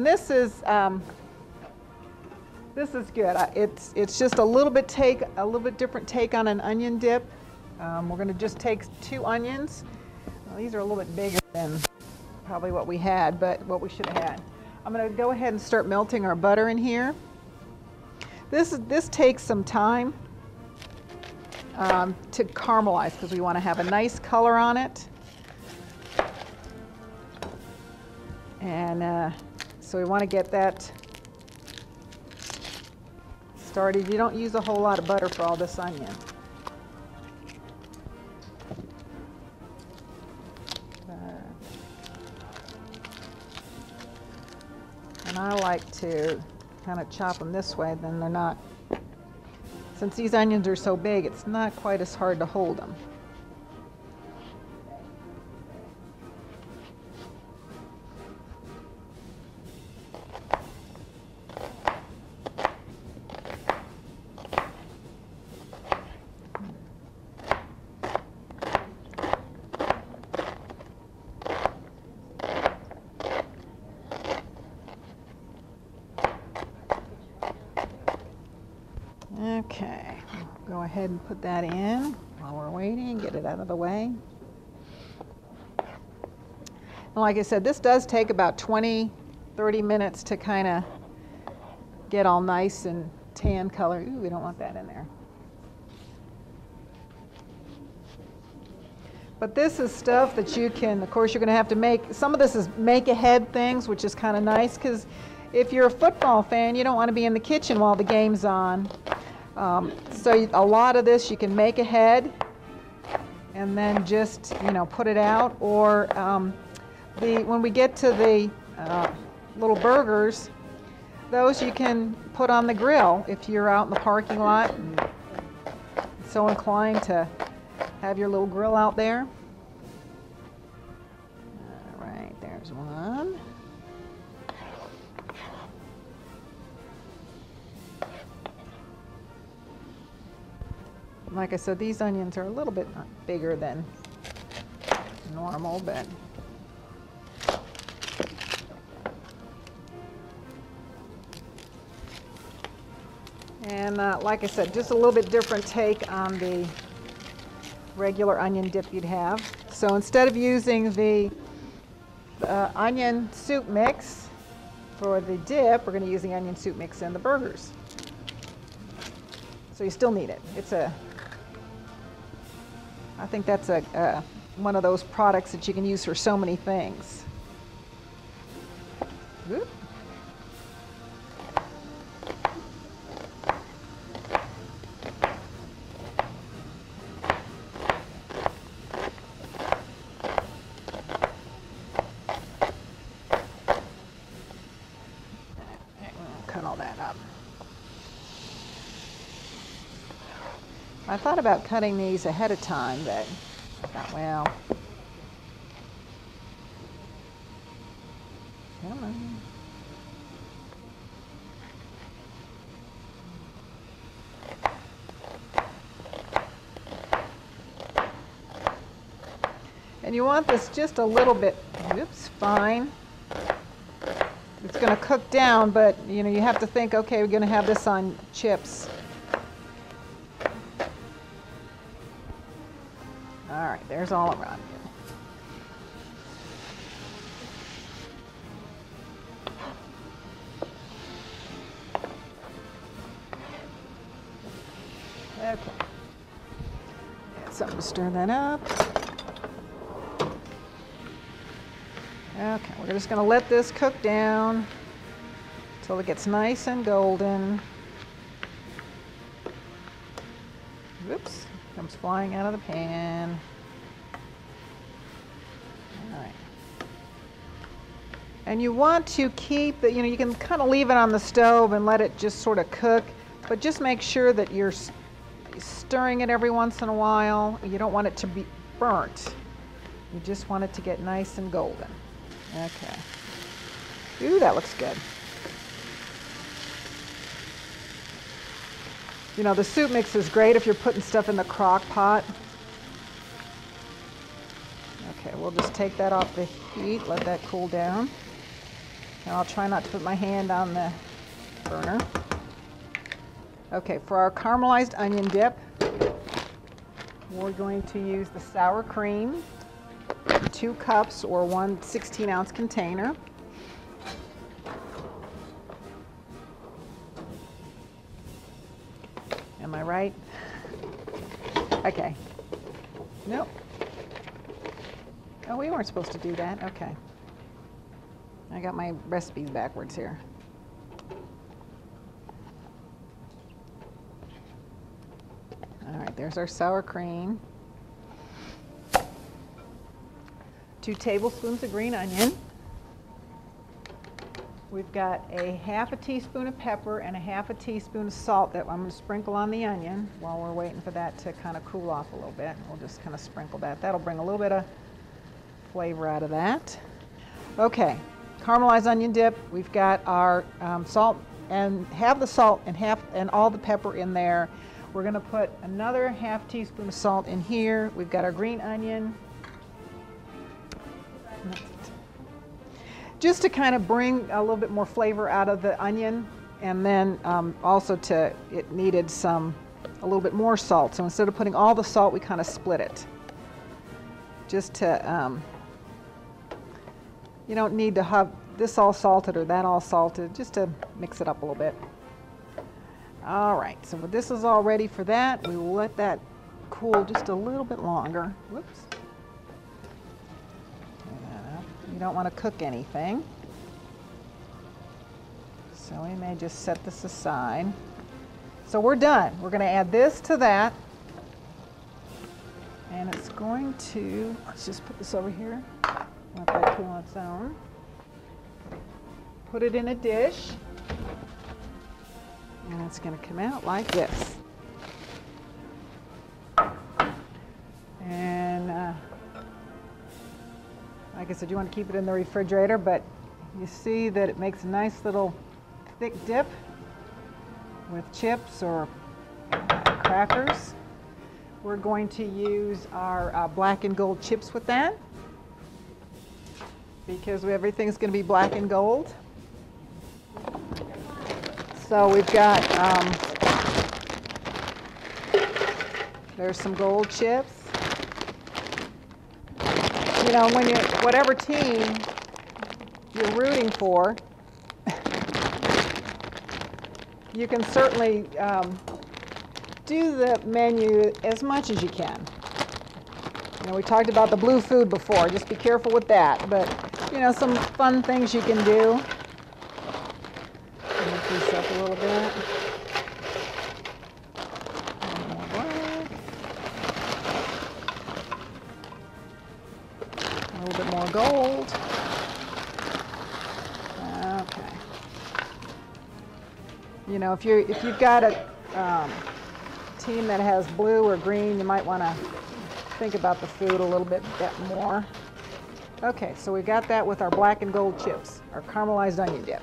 And this is good. It's just a little bit different take on an onion dip. We're going to just take 2 onions. Well, these are a little bit bigger than probably what we had, but what we should have had. I'm going to go ahead and start melting our butter in here. This takes some time to caramelize because we want to have a nice color on it. And so we want to get that started. You don't use a whole lot of butter for all this onion. And I like to kind of chop them this way, then they're not, since these onions are so big, it's not quite as hard to hold them. Okay, go ahead and put that in while we're waiting, get it out of the way. And like I said, this does take about 20-30 minutes to kind of get all nice and tan color. Ooh, we don't want that in there. But this is stuff that you can, of course, you're going to have to make. Some of this is make-ahead things, which is kind of nice because if you're a football fan, you don't want to be in the kitchen while the game's on. So a lot of this you can make ahead and then just, put it out. Or when we get to the little burgers, those you can put on the grill if you're out in the parking lot and so inclined to have your little grill out there. All right, there's one. Like I said, these onions are a little bit bigger than normal, but and like I said, just a little bit different take on the regular onion dip you'd have. So instead of using the onion soup mix for the dip, we're going to use the onion soup mix in the burgers. So you still need it. I think that's one of those products that you can use for so many things. Whoop. Cut all that up. I thought about cutting these ahead of time, but I thought, well, come on. And you want this just a little bit, oops, fine. It's going to cook down, but you have to think, okay, we're going to have this on chips. All right, there's all around you. Okay. Get something to stir that up. Okay, we're just going to let this cook down until it gets nice and golden. Whoops, comes flying out of the pan. All right. And you want to keep the, you can kind of leave it on the stove and let it just sort of cook, but just make sure that you're stirring it every once in a while. You don't want it to be burnt. You just want it to get nice and golden. Okay. Ooh, that looks good. The soup mix is great if you're putting stuff in the crock pot. Okay, we'll just take that off the heat, let that cool down. And I'll try not to put my hand on the burner. Okay, for our caramelized onion dip, we're going to use the sour cream, 2 cups or 1 16-ounce container. Am I right? Okay. Nope. Oh, we weren't supposed to do that. Okay. I got my recipes backwards here. All right, there's our sour cream. 2 tablespoons of green onion. We've got a 1/2 teaspoon of pepper and a 1/2 teaspoon of salt that I'm going to sprinkle on the onion while we're waiting for that to kind of cool off a little bit. We'll just kind of sprinkle that. That'll bring a little bit of flavor out of that. Okay, caramelized onion dip. We've got our salt, and have the salt and all the pepper in there. We're going to put another 1/2 teaspoon of salt in here. We've got our green onion. Just to kind of bring a little bit more flavor out of the onion, and then also it needed a little bit more salt. So instead of putting all the salt, we kind of split it. Just to, you don't need to have this all salted or that all salted, just to mix it up a little bit. All right, so this is all ready for that. We will let that cool just a little bit longer. Whoops. You don't want to cook anything. So we may just set this aside. So we're done. We're going to add this to that. And it's going to, let's just put this over here. Let that cool on its own. Put it in a dish. And it's going to come out like this. And like I said, you want to keep it in the refrigerator, but you see that it makes a nice little thick dip with chips or crackers. We're going to use our black and gold chips with that because everything's going to be black and gold. So we've got, there's some gold chips. You know, when whatever team you're rooting for, you can certainly do the menu as much as you can. You know, we talked about the blue food before. Just be careful with that. But, you know, some fun things you can do. Mix this up a little bit. A little bit more gold. Okay. You know, if you've got a team that has blue or green, you might want to think about the food a little bit more. Okay, so we got that with our black and gold chips, our caramelized onion dip.